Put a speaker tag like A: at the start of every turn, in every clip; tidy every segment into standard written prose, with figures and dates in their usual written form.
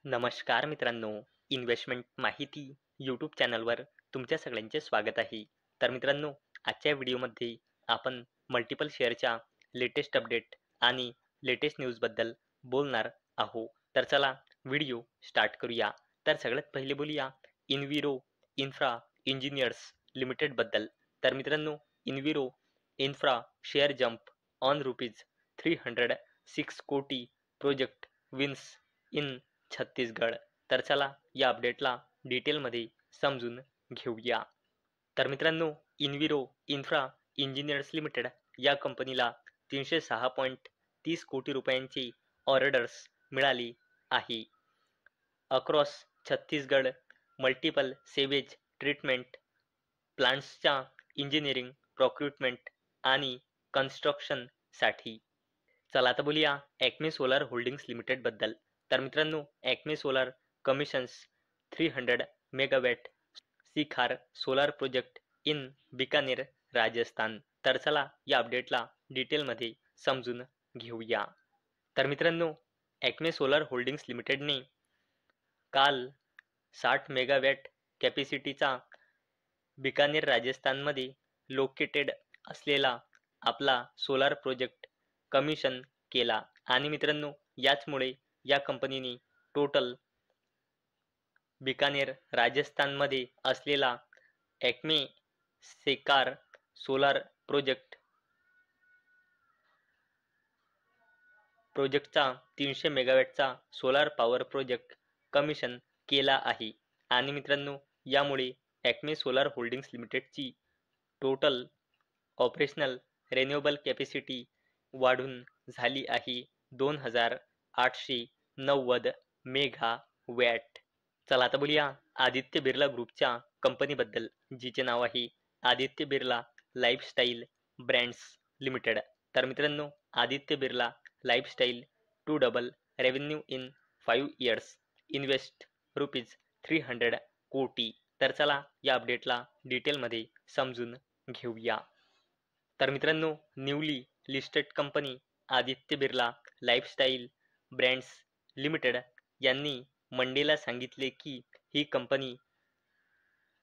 A: नमस्कार मित्रांनो, इन्व्हेस्टमेंट माहिती यूट्यूब चॅनलवर तुमच्या सगळ्यांचे स्वागत आहे. तर मित्रांनो, आजच्या व्हिडिओमध्ये आपण मल्टिपल शेअरच्या लेटेस्ट अपडेट आणि लेटेस्ट न्यूजबद्दल बोलणार आहोत. तर चला व्हिडिओ स्टार्ट करूया. तर सगळ्यात पहिले बोलूया इन्व्हिरो इन्फ्रा इंजिनियर्स लिमिटेडबद्दल. तर मित्रांनो, Enviro Infra share jump on rupees 306 कोटी प्रोजेक्ट विन्स इन छत्तीसगड. तर चला या अपडेटला डिटेलमध्ये समजून घेऊया. तर मित्रांनो, इन्व्हिरो इन्फ्रा इंजिनियर्स लिमिटेड या कंपनीला 306.30 कोटी रुपयांची ऑर्डर्स मिळाली आहे. Across Chhattisgarh multiple sewage treatment प्लांट्सच्या इंजिनिअरिंग, प्रोक्युटमेंट आणि कन्स्ट्रक्शनसाठी. चला आता बोलूया ॲक्मे सोलार होल्डिंग्स लिमिटेडबद्दल. तर मित्रांनो, ॲक्मे सोलार कमिशन्स 300 मेगावॅट सिखार solar project in Bikaner, Rajasthan. तर चला या अपडेटला डिटेलमध्ये समजून घेऊया. तर मित्रांनो, ॲक्मे सोलार होल्डिंग्स लिमिटेडने काल 60 मेगावॅट कॅपॅसिटीचा बिकानेर, राजस्थानमध्ये लोकेटेड असलेला आपला सोलार प्रोजेक्ट कमिशन केला आणि मित्रांनो, याचमुळे या कंपनीने टोटल बिकानेर, राजस्थानमध्ये असलेला ॲक्मे सेकार सोलार प्रोजेक्टचा 300 मेगावॅटचा सोलार पॉवर प्रोजेक्ट कमिशन केला आहे आणि मित्रांनो, यामुळे ॲक्मे सोलार होल्डिंग्स लिमिटेडची टोटल ऑपरेशनल रिन्युएबल कॅपॅसिटी वाढून झाली आहे 2890 मेगावॅट. चला आता बोलूया आदित्य बिर्ला ग्रुपच्या कंपनीबद्दल, जिचे नाव आहे Aditya Birla lifestyle brands limited. तर मित्रांनो, Aditya Birla lifestyle to double revenue in 5 years, invest rupees 300 कोटी. तर चला या अपडेटला डिटेलमध्ये समजून घेऊया. तर मित्रांनो, newly listed company Aditya Birla lifestyle brands limited यांनी मंडेला सांगितले की ही कंपनी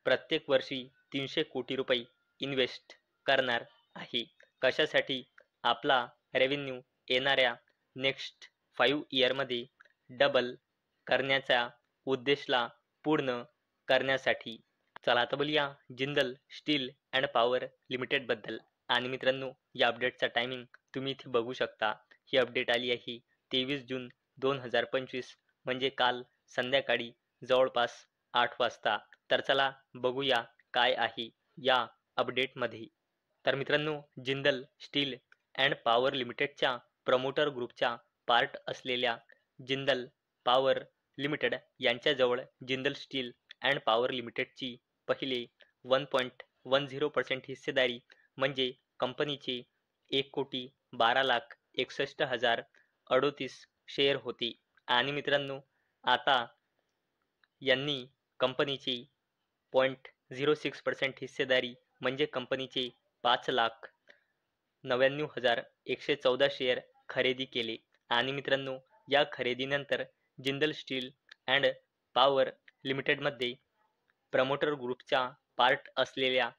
A: प्रत्येक वर्षी 300 कोटी रुपये इन्व्हेस्ट करणार आहे. कशासाठी? आपला रेव्हेन्यू येणाऱ्या नेक्स्ट 5 इयरमध्ये डबल करण्याच्या उद्देशाला पूर्ण करण्यासाठी. चला आता बोलूया जिंदल स्टील अँड पॉवर लिमिटेडबद्दल आणि मित्रांनो, या अपडेटचा टायमिंग तुम्ही इथे बघू शकता. ही अपडेट आली आहे 23 जून 2025, म्हणजे काल संध्याकाळी जवळपास 8 वाजता. तर चला बघूया काय आहे या अपडेटमध्ये. तर मित्रांनो, जिंदल स्टील अँड पॉवर लिमिटेडच्या प्रमोटर ग्रुपच्या पार्ट असलेल्या जिंदल पॉवर लिमिटेड यांच्याजवळ जिंदल स्टील अँड पॉवर लिमिटेडची पहिले 1.10% हिस्सेदारी म्हणजे कंपनीचे 1,12,61,038 शेअर होते आणि मित्रांनो, आता यांनी कंपनीची 0.06% हिस्सेदारी म्हणजे कंपनीचे 5,99,114 शेअर खरेदी केले आणि मित्रांनो, या खरेदीनंतर जिंदल स्टील अँड पॉवर लिमिटेडमध्ये प्रमोटर ग्रुपचा पार्ट असलेल्या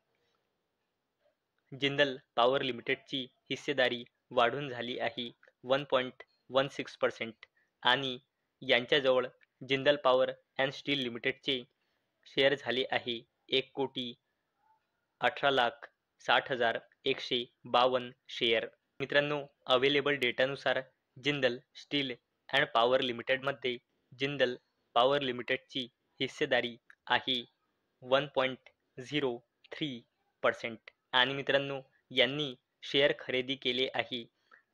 A: जिंदल पॉवर लिमिटेडची हिस्सेदारी वाढून झाली आहे 1.16% आणि यांच्याजवळ जिंदल पॉवर अँड स्टील लिमिटेडचे शेअर झाले आहे 1,18,60,152 शेअर. मित्रांनो, अवेलेबल डेटानुसार जिंदल स्टील अँड पॉवर लिमिटेडमध्ये जिंदल पॉवर लिमिटेडची हिस्सेदारी आहे 1.03% आणि मित्रांनो, यांनी शेअर खरेदी केले आहे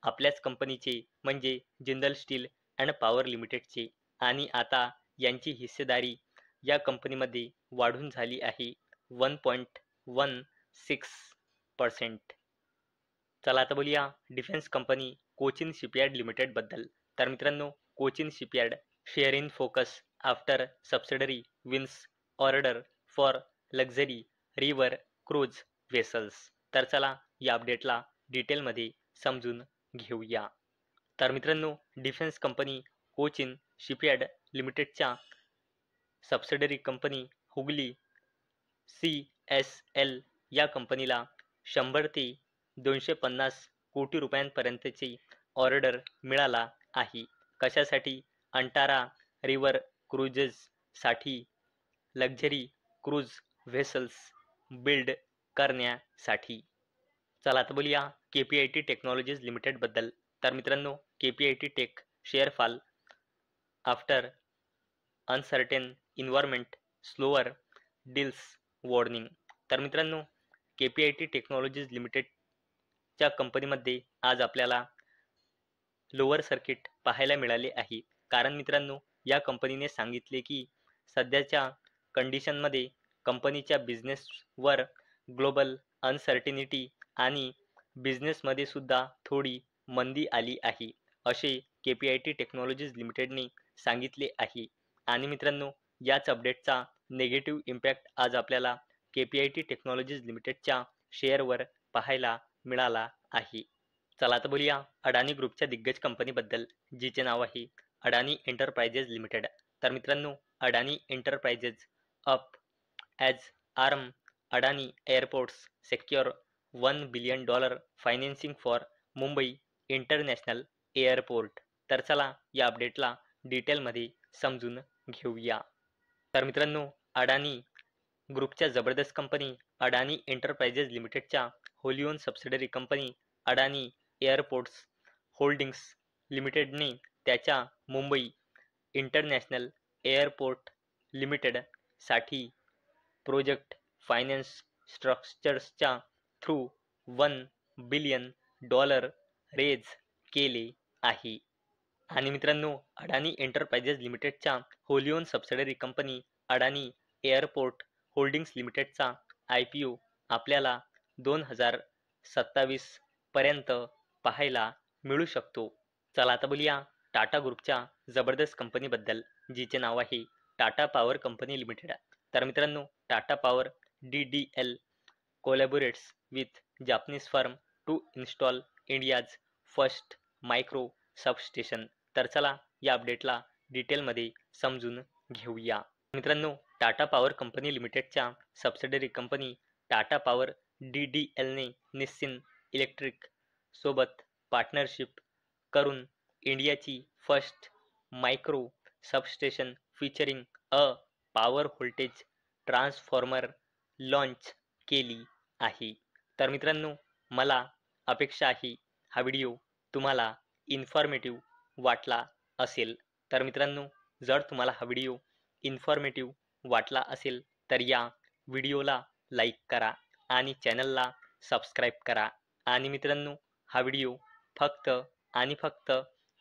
A: आपल्याच कंपनीचे म्हणजे जिंदल स्टील अँड पॉवर लिमिटेडचे आणि आता यांची हिस्सेदारी या कंपनीमध्ये वाढून झाली आहे 1.16%. चला आता बोलूया डिफेन्स कंपनी कोचिन शिपयार्ड लिमिटेडबद्दल. तर मित्रांनो, Cochin shipyard share in focus after subsidiary wins order for luxury river cruise vessels. तर चला या अपडेटला डिटेलमध्ये समजून घेऊया. तर मित्रांनो, डिफेन्स कंपनी कोचिन शिपयार्ड लिमिटेडच्या सबसिडरी कंपनी हुगली CSL या कंपनीला 100 ते 250 कोटी रुपयांपर्यंतची ऑर्डर मिळाला आहे. कशासाठी? अंटारा रिव्हर क्रुझेस साठी लक्झरी क्रूझ व्हेसल्स बिल्ड करण्यासाठी. चला आता बोलूया KPIT टेक्नॉलॉजीज लिमिटेड बद्दल. तर मित्रांनो, KPIT tech share fall after uncertain environment slower deals warning. तर मित्रांनो, KPIT टेक्नॉलॉजीज लिमिटेडच्या कंपनीमध्ये आज आपल्याला लोअर सर्किट पाहायला मिळाले आहे. कारण मित्रांनो, या कंपनीने सांगितले की सध्याच्या कंडिशनमध्ये कंपनीच्या बिझनेसवर ग्लोबल अनसर्टिनिटी आणि बिझनेसमध्ये सुद्धा थोडी मंदी आली आहे, असे KPIT टेक्नॉलॉजीज लिमिटेडने सांगितले आहे. आणि मित्रांनो, याच अपडेटचा नेगेटिव्ह इम्पॅक्ट आज आपल्याला KPIT टेक्नॉलॉजीज लिमिटेडच्या शेअरवर पाहायला मिळाला आहे. चला आता बोलूया अडानी ग्रुपच्या दिग्गज कंपनीबद्दल, जिचे नाव आहे अडानी एंटरप्राइजेस लिमिटेड. तर मित्रांनो, Adani enterprises up as arm Adani airports secure $1 billion financing for Mumbai international airport. तर चला या अपडेटला डिटेलमध्ये समजून घेऊया. तर मित्रांनो, अडानी ग्रुपच्या जबरदस्त कंपनी अडानी एंटरप्राइजेस लिमिटेडच्या wholly owned subsidiary company Adani airports holdings लिमिटेडने त्याच्या मुंबई इंटरनॅशनल एअरपोर्ट लिमिटेड साठी प्रोजेक्ट फायनान्स स्ट्रक्चर्सच्या थ्रू $1 बिलियन रेज केले आहे. आणि मित्रांनो, अडानी एंटरप्राइजेस लिमिटेडच्या wholly owned subsidiary company Adani airport holdings लिमिटेडचा IPO आपल्याला 2027 पर्यंत पाहायला मिळू शकतो. चला आता बोलूया टाटा ग्रुपच्या जबरदस्त कंपनीबद्दल, जिचे नाव आहे टाटा पॉवर कंपनी लिमिटेड. तर मित्रांनो, Tata power DDL collaborates with Japanese firm to install India's first micro substation. तर चला या अपडेटला डिटेलमध्ये समजून घेऊया. मित्रांनो, टाटा पॉवर कंपनी लिमिटेडच्या सबसिडरी कंपनी टाटा पॉवर DDLने निस्सिन इलेक्ट्रिक सोबत पार्टनरशिप करून इंडियाची first micro substation featuring a power voltage transformer launch केली आहे. तर मित्रांनो, मला अपेक्षा आहे हा व्हिडिओ तुम्हाला इन्फॉर्मेटिव्ह वाटला असेल. तर मित्रांनो, जर तुम्हाला हा व्हिडिओ इन्फॉर्मेटिव्ह वाटला असेल तर या व्हिडिओला लाईक करा आणि चॅनलला सबस्क्राईब करा. आणि मित्रांनो, हा व्हिडिओ फक्त आणि फक्त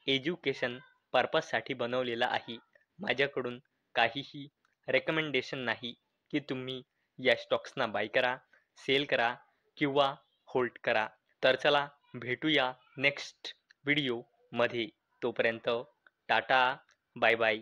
A: एज्युकेशन पर्पजसाठी बनवलेला आहे. माझ्याकडून काहीही रेकमेंडेशन नाही की तुम्ही या स्टॉक्सना बाय करा, सेल करा किंवा होल्ड करा. तर चला भेटूया नेक्स्ट व्हिडिओमध्ये. तोपर्यंत टाटा, बाय बाय.